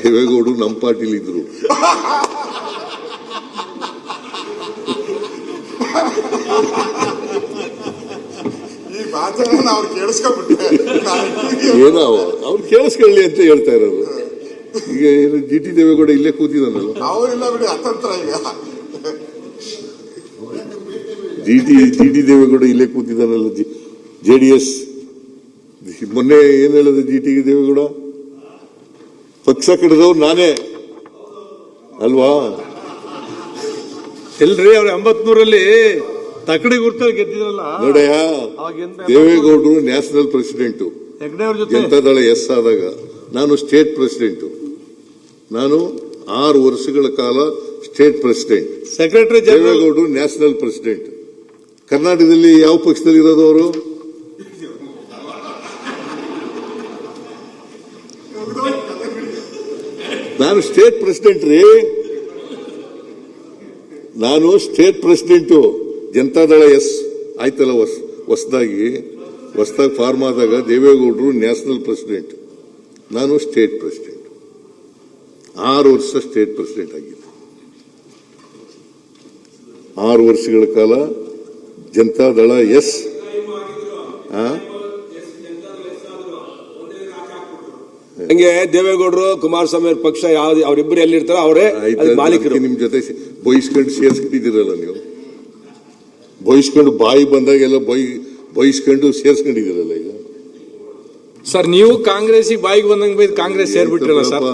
ದೇವೇಗೌಡರು ನಮ್ಮ ಪಾರ್ಟಿಲಿ ಇದ್ರು. ಅವ್ರು ಕೇಳಿಸ್ಕೊಂಡ್ಬಿಟ್ಟೆ ಏನೋ ಅವ್ರು ಕೇಳಿಸ್ಕೊಳ್ಳಿ ಅಂತ ಹೇಳ್ತಾ ಇರೋದು. ಈಗ ಏನು ಜಿ ಟಿ ದೇವೇಗೌಡ ಇಲ್ಲೇ ಕೂತಿದಾನಲ್ಲ, ಅವರಿಲ್ಲ ಬಿಡಿ ಅತಂತ್ರ. ಈಗ ಜಿ ಟಿ ದೇವೇಗೌಡ ಇಲ್ಲೇ ಕೂತಿದಾನಲ್ಲ, JDS. ಮೊನ್ನೆ ಏನ್ ಹೇಳಿದ ಜಿ ಟಿ ದೇವೇಗೌಡ, ಪಕ್ಷ ಕಡಿದವ್ರು ನಾನೇ ಅಲ್ವಾ? ಎಲ್ರಿ ಅವ್ರ 83ರಲ್ಲಿ ತಕಡಿ ಗುರ್ತಲ್ಲಿ ಗೆದ್ದಿದ್ರಲ್ಲ ನೋಡಯ್ಯ, ದೇವೇಗೌಡರು ನ್ಯಾಷನಲ್ ಪ್ರೆಸಿಡೆಂಟ್, ಜನತಾದಳ ಎಸ್ ಆದಾಗ ನಾನು ಸ್ಟೇಟ್ ಪ್ರೆಸಿಡೆಂಟ್. ನಾನು 6 ವರ್ಷಗಳ ಕಾಲ ಸ್ಟೇಟ್ ಪ್ರೆಸಿಡೆಂಟ್, ಸೆಕ್ರೆಟರಿ ದೇವೇಗೌಡರು ನ್ಯಾಷನಲ್ ಪ್ರೆಸಿಡೆಂಟ್. ಕರ್ನಾಟಕದಲ್ಲಿ ಯಾವ ಪಕ್ಷದಲ್ಲಿ ಇರೋದು ಅವರು? ನಾನು ಸ್ಟೇಟ್ ಪ್ರೆಸಿಡೆಂಟ್ ರೀ, ನಾನು ಸ್ಟೇಟ್ ಪ್ರೆಸಿಡೆಂಟು. ಜನತಾದಳ ಎಸ್ ಆಯ್ತಲ್ಲ, ಹೊಸದಾಗಿ ಫಾರ್ಮ್ ಆದಾಗ ದೇವೇಗೌಡರು ನ್ಯಾಷನಲ್ ಪ್ರೆಸಿಡೆಂಟ್, ನಾನು ಸ್ಟೇಟ್ ಪ್ರೆಸಿಡೆಂಟ್. 6 ವರ್ಷ ಸ್ಟೇಟ್ ಪ್ರೆಸಿಡೆಂಟ್ ಆಗಿದ್ದೆ. 6 ವರ್ಷಗಳ ಕಾಲ ಜನತಾದಳ ಎಸ್. ಹಂಗೆ ದೇವೇಗೌಡರು ಕುಮಾರಸ್ವಾಮಿ ಅವ್ರ ಪಕ್ಷ ಯಾವ್ದು, ಅವರಿಬ್ಬರು ಎಲ್ಲಿರ್ತಾರೋ ಅವರೇ ಮಾಲೀಕರು. ನಿಮ್ ಜೊತೆ ಬಯಸ್ಕೊಂಡು ಸೇರ್ಸ್ಕೊಂಡಿದ್ದೀರಲ್ಲ ನೀವು, ಬಯಸ್ಕೊಂಡು ಬಾಯಿ ಬಂದಾಗೆಲ್ಲ ಬಯಸ್ಕೊಂಡು ಸೇರ್ಸ್ಕೊಂಡಿದ್ದೀರಲ್ಲ. ಈಗ ಸರ್ ನೀವು ಕಾಂಗ್ರೆಸ್ಗೆ ಬಾಯಿಗೆ ಬಂದಂಗೆ ಬೈದು ಕಾಂಗ್ರೆಸ್ ಸೇರ್ಬಿಟ್ರಲ್ಲ ಸರ್.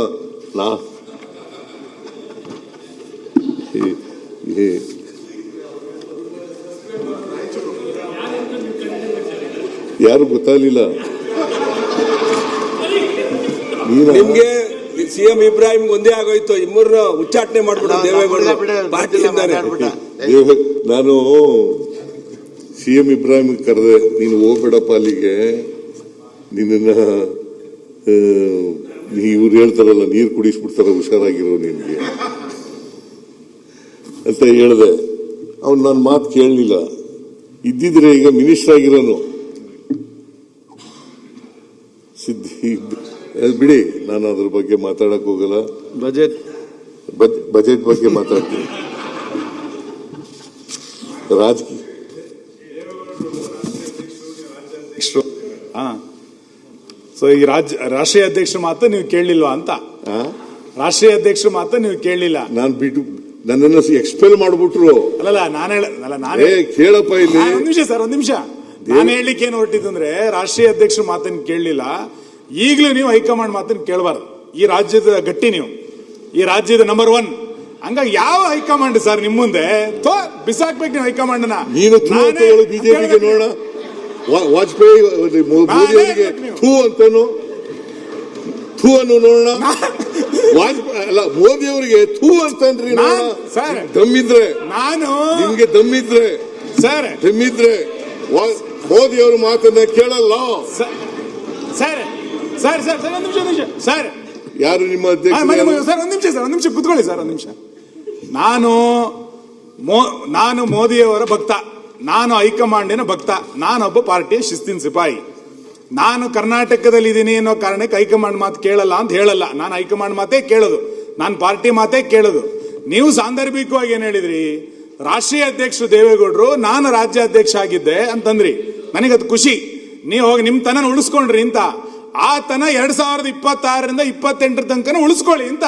ಯಾರು ಗೊತ್ತಾಗಲಿಲ್ಲ ನಿಮ್ಗೆ. CM ಇಬ್ರಾಹಿಂ ಒಂದೇ ಆಗೋಯ್ತು, ಇಬ್ಬರನ್ನ ಉಚ್ಚಾಟನೆ ಮಾಡ್ಬಿಟ್ಟು ದೇವೇಗೌಡ ನಾನು CM ಇಬ್ರಾಹಿಂ ಕರೆದೆ, ನೀನು ಹೋಗ್ಬೇಡಪ್ಪ ಅಲ್ಲಿಗೆ, ನಿನ್ನ ಇವ್ರು ಹೇಳ್ತಾರಲ್ಲ ನೀರು ಕುಡಿಸ್ಬಿಡ್ತಾರ, ಹುಷಾರಾಗಿರೋ ನಿನ್ಗೆ ಅಂತ ಹೇಳ್ದೆ. ಅವ್ನು ನನ್ನ ಮಾತು ಕೇಳಲಿಲ್ಲ. ಇದ್ದಿದ್ರೆ ಈಗ ಮಿನಿಸ್ಟರ್ ಆಗಿರೋನು. ಬಿಡಿ, ನಾನು ಅದ್ರ ಬಗ್ಗೆ ಮಾತಾಡಕ್ ಹೋಗಲ್ಲ. ಬಜೆಟ್ ಬಗ್ಗೆ ಮಾತಾಡ್ತೀನಿ. ರಾಜಕೀಯ ಸೊ ಈ ರಾಷ್ಟ್ರೀಯ ಅಧ್ಯಕ್ಷರ ಮಾತು ನೀವು ಕೇಳಲಿಲ್ವಾ ಅಂತ? ರಾಷ್ಟ್ರೀಯ ಅಧ್ಯಕ್ಷರ ಮಾತು ನೀವು ಕೇಳಲಿಲ್ಲ. ನಾನು ಬಿಟ್ಟು ನನ್ನನ್ನು ಎಕ್ಸ್ಪೆಲ್ ಮಾಡ್ಬಿಟ್ರು. ನಾನೇ ಕೇಳಪ್ಪ ಇಲ್ಲಿ ಒಂದ್ ನಿಮಿಷ ಸರ್, ಒಂದ್ ನಿಮಿಷ. ನಾನು ಹೇಳಲಿಕ್ಕೆ ಏನು ಹೊರಟಿದ್ದಂದ್ರೆ ರಾಷ್ಟ್ರೀಯ ಅಧ್ಯಕ್ಷರ ಮಾತನ್ನು ಕೇಳಲಿಲ್ಲ. ಈಗಲೂ ನೀವು ಹೈಕಮಾಂಡ್ ಮಾತನ್ನು ಕೇಳಬಾರ್ದು. ಈ ರಾಜ್ಯದ ಗಟ್ಟಿ ನೀವು, ಈ ರಾಜ್ಯದ ನಂಬರ್ 1. ಹಂಗಾಗಿ ಯಾವ ಹೈಕಮಾಂಡ್ ಸರ್ ನಿಮ್ ಮುಂದೆ ಬಿಸಾಕ್ಬೇಕು ನೀವು ಹೈಕಮಾಂಡ್. ನೀನು ಬಿಜೆಪಿಗೆ ನೋಡ, ವಾಜಪೇಯಿ ಮೋದಿ ಅವರಿಗೆ ಥೂ ಅಂತಾನು, ಥೂ ಅನ್ನು ನೋಡೋಣ. ವಾಜಪೇಯಿ ಅಲ್ಲ, ಮೋದಿ ಅವರಿಗೆ ಥೂ ಅಂತನ್ರಿ. ಸರ್ ದಮ್ಮಿದ್ರೆ, ನಿಮ್ಗೆ ದಮ್ಮಿದ್ರೆ ಮೋದಿ ಅವ್ರ ಮಾತನ್ನ ಕೇಳಲ್ಲ. ಸರ್ ಸರ್ ಸರ್ ಸರ್ ಒಂದ್ ನಿಮಿಷ ಸರ್. ಯಾರು ನಿಮ್ಮ ಅಧ್ಯಕ್ಷ? ಸರ್ ಒಂದ್ ನಿಮಿಷ ಕೂತ್ಕೊಳ್ಳಿ ಸರ್, ಒಂದ್ ನಿಮಿಷ. ನಾನು ಮೋದಿಯವರ ಭಕ್ತ, ನಾನು ಹೈಕಮಾಂಡಿನ ಭಕ್ತ, ನಾನೊಬ್ಬ ಪಾರ್ಟಿಯ ಶಿಸ್ತಿನ ಸಿಪಾಯಿ. ನಾನು ಕರ್ನಾಟಕದಲ್ಲಿ ಇದ್ದೀನಿ ಅನ್ನೋ ಕಾರಣಕ್ಕೆ ಹೈಕಮಾಂಡ್ ಮಾತು ಕೇಳಲ್ಲ ಅಂತ ಹೇಳಲ್ಲ. ನಾನು ಹೈಕಮಾಂಡ್ ಮಾತೇ ಕೇಳೋದು, ನಾನು ಪಾರ್ಟಿ ಮಾತೇ ಕೇಳೋದು. ನೀವು ಸಾಂದರ್ಭಿಕವಾಗಿ ಏನ್ ಹೇಳಿದ್ರಿ, ರಾಷ್ಟ್ರೀಯ ಅಧ್ಯಕ್ಷರು ದೇವೇಗೌಡರು, ನಾನು ರಾಜ್ಯಾಧ್ಯಕ್ಷ ಆಗಿದ್ದೆ ಅಂತಂದ್ರಿ. ನನಗದು ಖುಷಿ. ನೀವು ಹೋಗಿ ನಿಮ್ ತನ ಉಳಿಸ್ಕೊಂಡ್ರಿ ಅಂತ. ಆ ತನ 2026ರಿಂದ 28 ತನಕ ಉಳಿಸ್ಕೊಳ್ಳಿ ಅಂತ.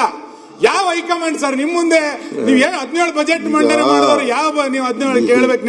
ಯಾವ ಹೈಕಮಾಂಡ್ ಸರ್ ನಿಮ್ ಮುಂದೆ? ನೀವು 17 ಬಜೆಟ್ ಮಂಡನೆ ಮಾಡಿದವರು ಯಾವ? ನೀವು 17 ಕೇಳ್ಬೇಕು.